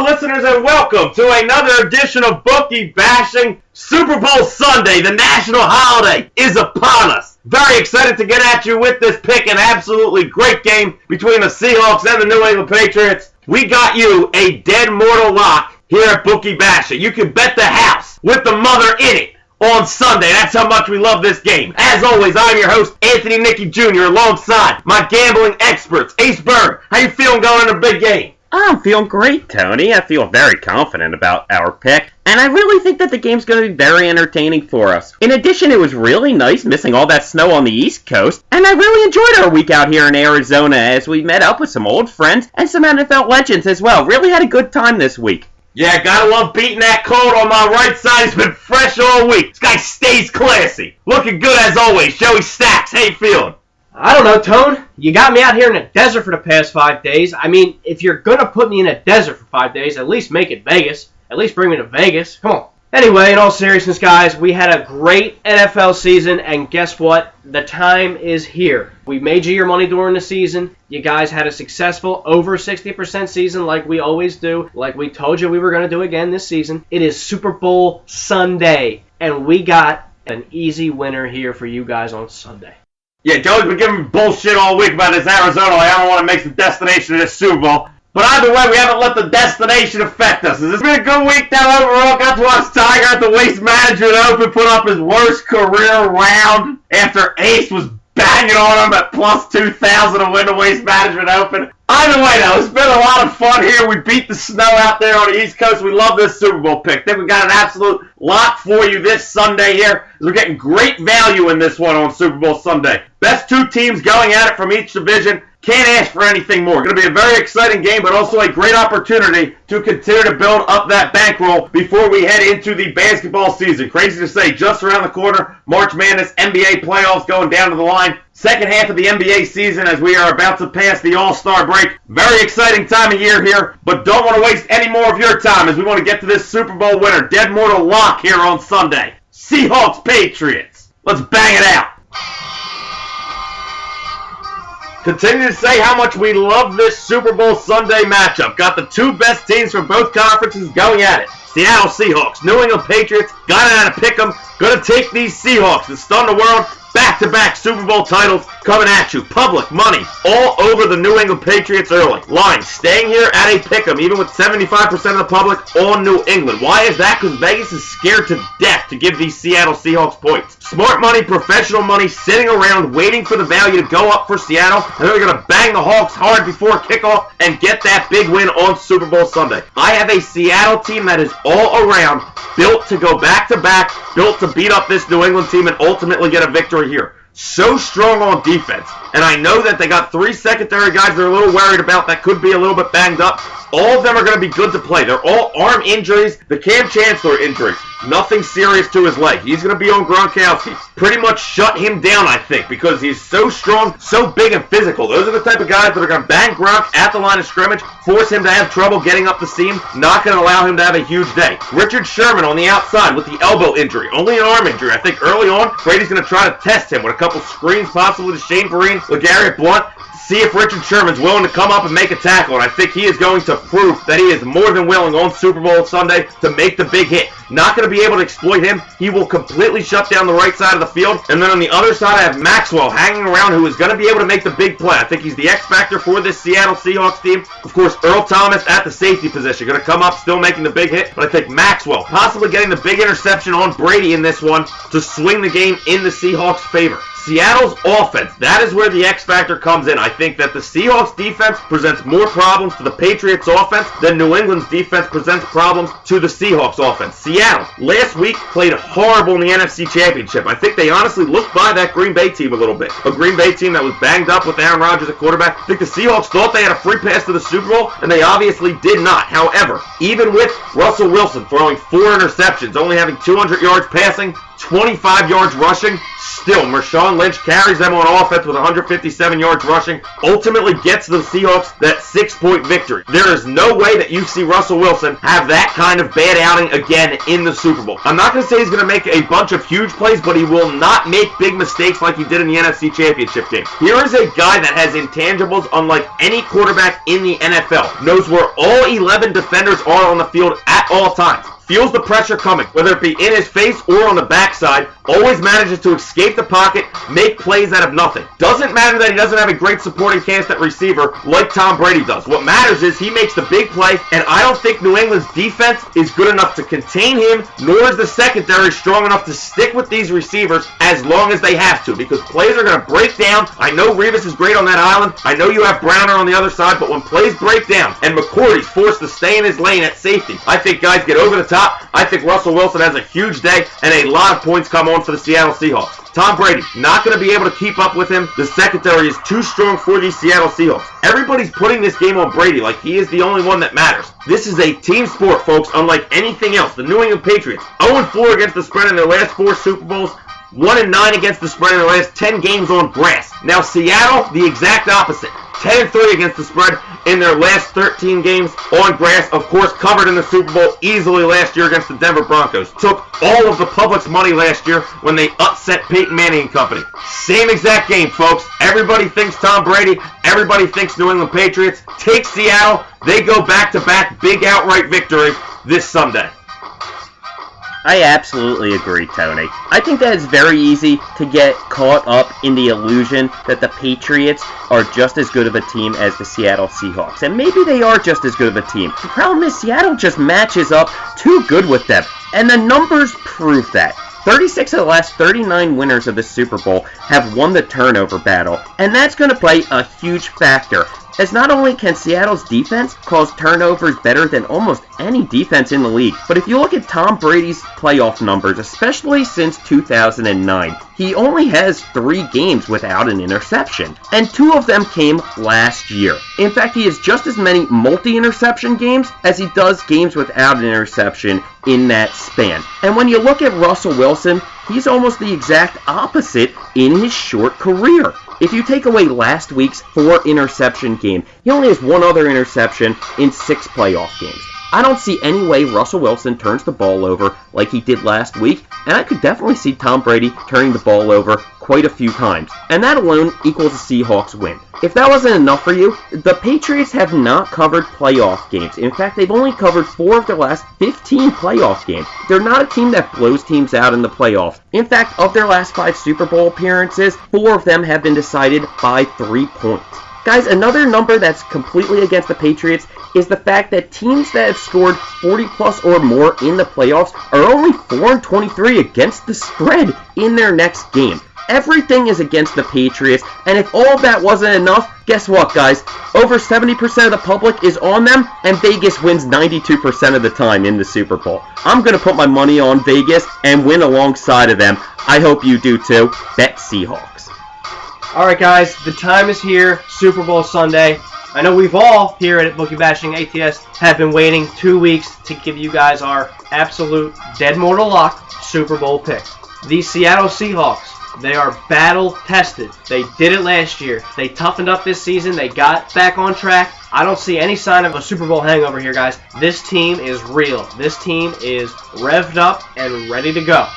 listeners, and welcome to another edition of Bookie Bashing. Super Bowl Sunday, the national holiday, is upon us. Very excited to get at you with this pick. An absolutely great game between the Seahawks and the New England Patriots. We got you a dead mortal lock here at Bookie Bashing. You can bet the house with the mother in it on Sunday. That's how much we love this game. As always, I'm your host, Anthony Nicky Jr., alongside my gambling experts, Ace Berg. How you feeling going in a big game? I'm feeling great, Tony. I feel very confident about our pick, and I really think that the game's going to be very entertaining for us. In addition, it was really nice missing all that snow on the East Coast, and I really enjoyed our week out here in Arizona as we met up with some old friends and some NFL legends as well. Really had a good time this week. Yeah, gotta love beating that cold on my right side. He's been fresh all week. This guy stays classy. Looking good as always. Joey Staxxx, how you feeling? I don't know, Tone. You got me out here in a desert for the past 5 days. I mean, if you're going to put me in a desert for 5 days, at least make it Vegas. At least bring me to Vegas. Come on. Anyway, in all seriousness, guys, we had a great NFL season, and guess what? The time is here. We made you your money during the season. You guys had a successful over 60% season like we always do, like we told you we were going to do again this season. It is Super Bowl Sunday, and we got an easy winner here for you guys on Sunday. Yeah, Joey's been giving me bullshit all week about this Arizona. Like, I don't want to make the destination of this Super Bowl. But either way, we haven't let the destination affect us. Has this been a good week down overall? Got to watch Tiger at the Waste Management Open put up his worst career round after Ace was banging on him at plus 2,000 to win the Waste Management Open. Either way, though, it's been a lot of fun here. We beat the snow out there on the East Coast. We love this Super Bowl pick. I think we got an absolute lock for you this Sunday here. We're getting great value in this one on Super Bowl Sunday. Best two teams going at it from each division. Can't ask for anything more. Going to be a very exciting game, but also a great opportunity to continue to build up that bankroll before we head into the basketball season. Crazy to say, just around the corner, March Madness, NBA playoffs going down to the line. Second half of the NBA season as we are about to pass the All-Star break. Very exciting time of year here, but don't want to waste any more of your time as we want to get to this Super Bowl winner. Dead mortal lock here on Sunday. Seahawks Patriots. Let's bang it out. Continue to say how much we love this Super Bowl Sunday matchup. Got the two best teams from both conferences going at it. Seattle Seahawks, New England Patriots, got it out to pick them. Gonna take these Seahawks and stun the world. Back-to-back Super Bowl titles coming at you. Public money all over the New England Patriots early. Line staying here at a pick'em, even with 75% of the public on New England. Why is that? Because Vegas is scared to death to give these Seattle Seahawks points. Smart money, professional money, sitting around waiting for the value to go up for Seattle. And they're going to bang the Hawks hard before kickoff and get that big win on Super Bowl Sunday. I have a Seattle team that is all around built to go back-to-back, built to beat up this New England team and ultimately get a victory here. So strong on defense. And I know that they got three secondary guys they're a little worried about that could be a little bit banged up. All of them are going to be good to play. They're all arm injuries. The Cam Chancellor injury, nothing serious to his leg. He's going to be on Gronkowski. Pretty much shut him down, I think, because he's so strong, so big and physical. Those are the type of guys that are going to bang Gronk at the line of scrimmage, force him to have trouble getting up the seam, not going to allow him to have a huge day. Richard Sherman on the outside with the elbow injury, only an arm injury. I think early on, Brady's going to try to test him with a couple screens, possibly to Shane Vereen, LeGarrette Blount, see if Richard Sherman's willing to come up and make a tackle. And I think he is going to prove that he is more than willing on Super Bowl Sunday to make the big hit. Not going to be able to exploit him. He will completely shut down the right side of the field. And then on the other side, I have Maxwell hanging around who is going to be able to make the big play. I think he's the X factor for this Seattle Seahawks team. Of course, Earl Thomas at the safety position. Going to come up, still making the big hit. But I think Maxwell possibly getting the big interception on Brady in this one to swing the game in the Seahawks' favor. Seattle's offense, that is where the X factor comes in. I think that the Seahawks defense presents more problems to the Patriots offense than New England's defense presents problems to the Seahawks offense. Seattle, last week, played horrible in the NFC Championship. I think they honestly looked by that Green Bay team a little bit. A Green Bay team that was banged up with Aaron Rodgers at quarterback. I think the Seahawks thought they had a free pass to the Super Bowl, and they obviously did not. However, even with Russell Wilson throwing 4 interceptions, only having 200 yards passing, 25 yards rushing. Still, Marshawn Lynch carries them on offense with 157 yards rushing, ultimately gets the Seahawks that 6-point victory. There is no way that you see Russell Wilson have that kind of bad outing again in the Super Bowl. I'm not going to say he's going to make a bunch of huge plays, but he will not make big mistakes like he did in the NFC Championship game. Here is a guy that has intangibles unlike any quarterback in the NFL. Knows where all 11 defenders are on the field at all times. Feels the pressure coming, whether it be in his face or on the backside, always manages to escape the pocket, make plays out of nothing. Doesn't matter that he doesn't have a great supporting cast at receiver like Tom Brady does. What matters is he makes the big play, and I don't think New England's defense is good enough to contain him, nor is the secondary strong enough to stick with these receivers as long as they have to, because plays are going to break down. I know Revis is great on that island. I know you have Browner on the other side, but when plays break down and McCourty's forced to stay in his lane at safety, I think guys get over the top. I think Russell Wilson has a huge day, and a lot of points come on for the Seattle Seahawks. Tom Brady, not going to be able to keep up with him. The secondary is too strong for the Seattle Seahawks. Everybody's putting this game on Brady like he is the only one that matters. This is a team sport, folks, unlike anything else. The New England Patriots, 0-4 against the spread in their last 4 Super Bowls, 1-9 against the spread in their last 10 games on grass. Now Seattle, the exact opposite. 10-3 against the spread in their last 13 games on grass. Of course, covered in the Super Bowl easily last year against the Denver Broncos. Took all of the public's money last year when they upset Peyton Manning and company. Same exact game, folks. Everybody thinks Tom Brady. Everybody thinks New England Patriots. Take Seattle. They go back-to-back big outright victory this Sunday. I absolutely agree, Tony. I think that it's very easy to get caught up in the illusion that the Patriots are just as good of a team as the Seattle Seahawks. And maybe they are just as good of a team. The problem is Seattle just matches up too good with them. And the numbers prove that. 36 of the last 39 winners of the Super Bowl have won the turnover battle. And that's going to play a huge factor, as not only can Seattle's defense cause turnovers better than almost any defense in the league, but if you look at Tom Brady's playoff numbers, especially since 2009, he only has 3 games without an interception, and 2 of them came last year. In fact, he has just as many multi-interception games as he does games without an interception in that span. And when you look at Russell Wilson, he's almost the exact opposite in his short career. If you take away last week's 4-interception game, he only has 1 other interception in 6 playoff games. I don't see any way Russell Wilson turns the ball over like he did last week, and I could definitely see Tom Brady turning the ball over quite a few times. And that alone equals a Seahawks win. If that wasn't enough for you, the Patriots have not covered playoff games. In fact, they've only covered 4 of their last 15 playoff games. They're not a team that blows teams out in the playoffs. In fact, of their last 5 Super Bowl appearances, 4 of them have been decided by 3 points. Guys, another number that's completely against the Patriots is the fact that teams that have scored 40 plus or more in the playoffs are only 4-23 against the spread in their next game. Everything is against the Patriots, and if all of that wasn't enough, guess what, guys? Over 70% of the public is on them, and Vegas wins 92% of the time in the Super Bowl. I'm going to put my money on Vegas and win alongside of them. I hope you do too. Bet Seahawks. Alright guys, the time is here, Super Bowl Sunday. I know we've all, here at Bookie Bashing ATS, have been waiting 2 weeks to give you guys our absolute dead mortal lock Super Bowl pick. The Seattle Seahawks, they are battle tested. They did it last year. They toughened up this season. They got back on track. I don't see any sign of a Super Bowl hangover here, guys. This team is real. This team is revved up and ready to go.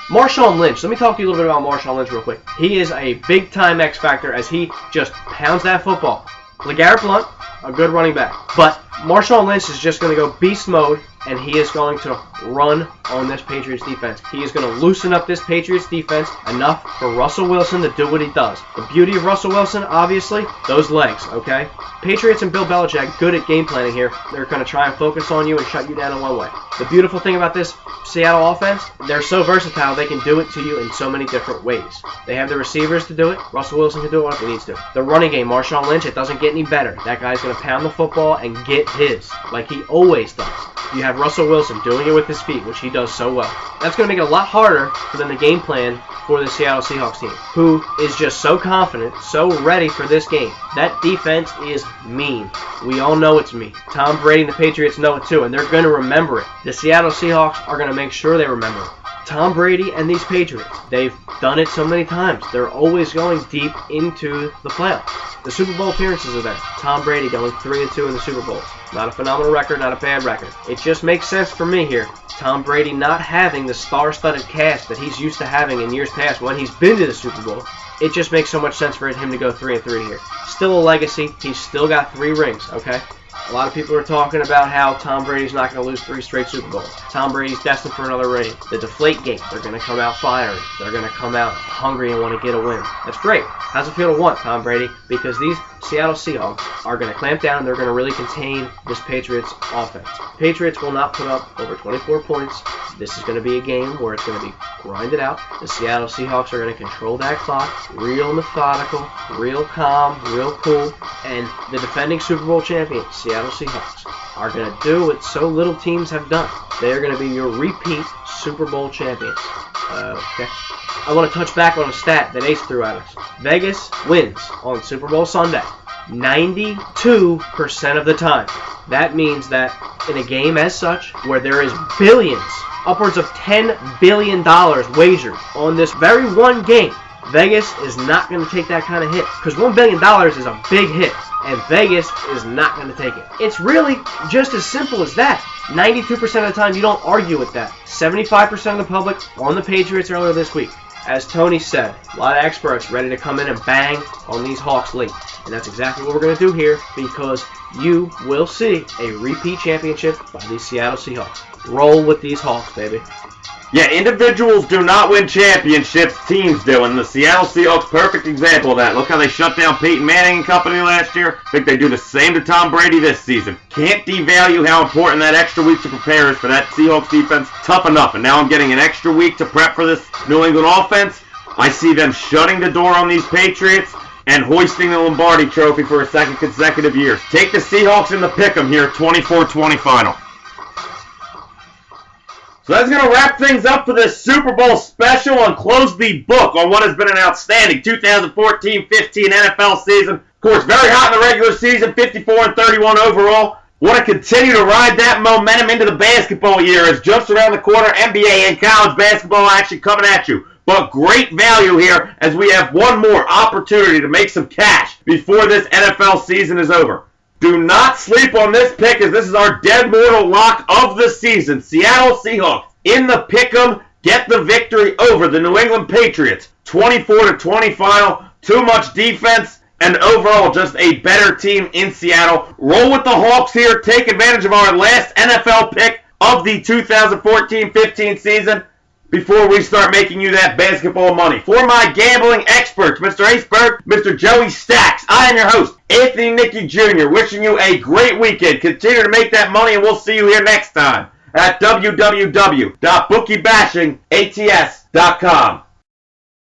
Marshawn Lynch. Let me talk to you a little bit about Marshawn Lynch real quick. He is a big-time X factor as he just pounds that football. LeGarrette Blount, a good running back. But Marshawn Lynch is just going to go beast mode, and he is going to run on this Patriots defense. He is going to loosen up this Patriots defense enough for Russell Wilson to do what he does. The beauty of Russell Wilson, obviously, those legs, okay? Patriots and Bill Belichick, good at game planning here. They're going to try and focus on you and shut you down in one way. The beautiful thing about this Seattle offense, they're so versatile, they can do it to you in so many different ways. They have the receivers to do it. Russell Wilson can do it if he needs to. The running game, Marshawn Lynch, it doesn't get any better. That guy's going to pound the football and get his, like he always does. You have Russell Wilson doing it with his feet, which he does so well. That's going to make it a lot harder for them to game plan for the Seattle Seahawks team, who is just so confident, so ready for this game. That defense is mean. We all know it's mean. Tom Brady and the Patriots know it too, and they're going to remember it. The Seattle Seahawks are going to make sure they remember it. Tom Brady and these Patriots, they've done it so many times. They're always going deep into the playoffs. The Super Bowl appearances are there. Tom Brady going 3-2 in the Super Bowls. Not a phenomenal record, not a bad record. It just makes sense for me here. Tom Brady not having the star-studded cast that he's used to having in years past when he's been to the Super Bowl. It just makes so much sense for him to go 3-3 here. Still a legacy. He's still got 3 rings, okay? A lot of people are talking about how Tom Brady's not going to lose 3 straight Super Bowls. Tom Brady's destined for another ring. The Deflate Gate, they're going to come out fiery. They're going to come out hungry and want to get a win. That's great. How's it feel to want Tom Brady? Because these Seattle Seahawks are going to clamp down and they're going to really contain this Patriots offense. Patriots will not put up over 24 points. This is going to be a game where it's going to be grinded out. The Seattle Seahawks are going to control that clock, real methodical, real calm, real cool, and the defending Super Bowl champions, Seattle Seahawks, are going to do what so little teams have done. They are going to be your repeat Super Bowl champions. Okay. I want to touch back on a stat that Ace threw at us. Vegas wins on Super Bowl Sunday 92% of the time. That means that in a game as such, where there is billions, upwards of $10 billion wagered on this very one game, Vegas is not going to take that kind of hit. Because $1 billion is a big hit, and Vegas is not going to take it. It's really just as simple as that. 92% of the time, you don't argue with that. 75% of the public on the Patriots earlier this week. As Tony said, a lot of experts ready to come in and bang on these Hawks late. And that's exactly what we're going to do here, because you will see a repeat championship by these Seattle Seahawks. Roll with these Hawks, baby. Yeah, individuals do not win championships, teams do, and the Seattle Seahawks, perfect example of that. Look how they shut down Peyton Manning and company last year. I think they do the same to Tom Brady this season. Can't devalue how important that extra week to prepare is for that Seahawks defense. Tough enough, and now I'm getting an extra week to prep for this New England offense. I see them shutting the door on these Patriots and hoisting the Lombardi Trophy for a second consecutive year. Take the Seahawks in the pick'em here, 24-20 final. So that's going to wrap things up for this Super Bowl special and close the book on what has been an outstanding 2014-15 NFL season. Of course, very hot in the regular season, 54-31 overall. Want to continue to ride that momentum into the basketball year as just around the corner, NBA and college basketball action coming at you. But great value here as we have one more opportunity to make some cash before this NFL season is over. Do not sleep on this pick, as this is our dead mortal lock of the season. Seattle Seahawks in the pick'em get the victory over the New England Patriots. 24-20 final. Too much defense and overall just a better team in Seattle. Roll with the Hawks here. Take advantage of our last NFL pick of the 2014-15 season before we start making you that basketball money. For my gambling experts, Mr. Ace Berg, Mr. Joey Staxxx, I am your host, Anthony Nicky Jr., wishing you a great weekend. Continue to make that money, and we'll see you here next time at www.bookiebashingats.com.